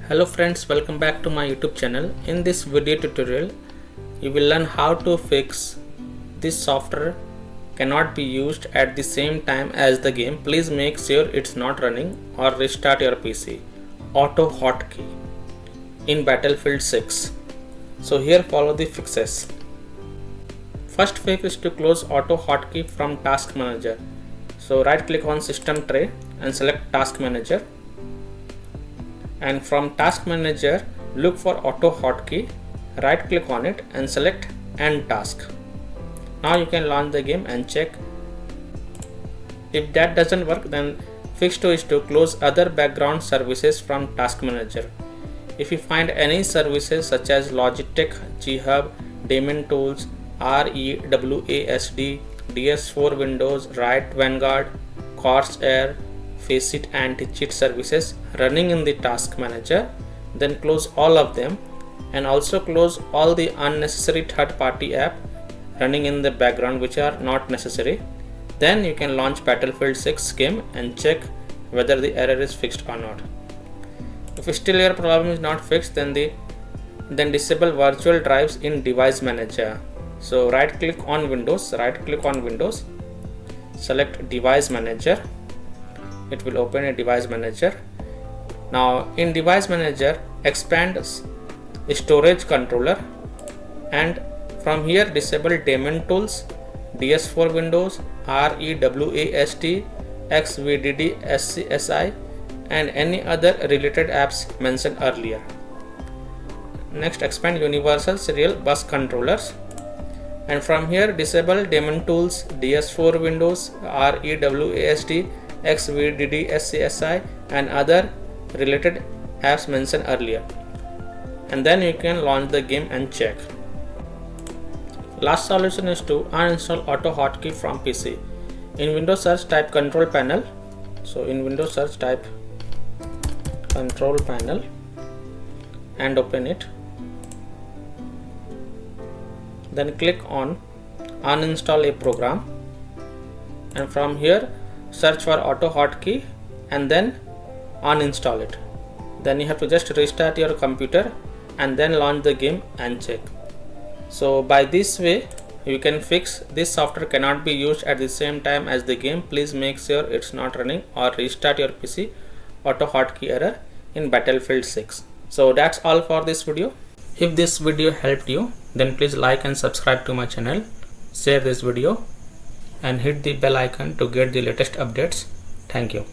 Hello friends, welcome back to my YouTube channel. In this video tutorial, you will learn how to fix this software cannot be used at the same time as the game. Please make sure it's not running or restart your PC. AutoHotKey in Battlefield 6. So here follow the fixes. First fix is to close AutoHotKey from Task Manager. So right click on System Tray and select Task Manager. And from Task Manager, look for AutoHotKey, right click on it and select End Task. Now you can launch the game and check. If that doesn't work, then fix 2 is to close other background services from Task Manager. If you find any services such as Logitech, G-Hub, Daemon Tools, REWASD, DS4 Windows, Riot Vanguard, Corsair, Faceit anti-cheat services running in the Task Manager, then close all of them and also close all the unnecessary third-party app running in the background which are not necessary. Then you can launch Battlefield 6 game and check whether the error is fixed or not. If still your problem is not fixed, then disable virtual drives in Device Manager. So right click on Windows, select Device Manager. It will open a Device Manager. Now in Device Manager, expand Storage Controller and from here disable Daemon Tools, DS4 Windows, REWASD, XVDD, SCSI and any other related apps mentioned earlier. Next, expand Universal Serial Bus Controllers and from here disable Daemon Tools, DS4 Windows, REWASD, XVDD, SCSI and other related apps mentioned earlier, and then you can launch the game and check. Last solution is to uninstall AutoHotKey from PC. In Windows search type Control Panel. So in Windows search type Control Panel and open it. Then click on Uninstall a Program and from here search for AutoHotKey and then uninstall it. Then you have to just restart your computer and then launch the game and check. So by this way you can fix this software cannot be used at the same time as the game. Please make sure it's not running or restart your PC. AutoHotKey error in Battlefield 6. So that's all for this video. If this video helped you, then please like and subscribe to my channel, share this video and hit the bell icon to get the latest updates. Thank you.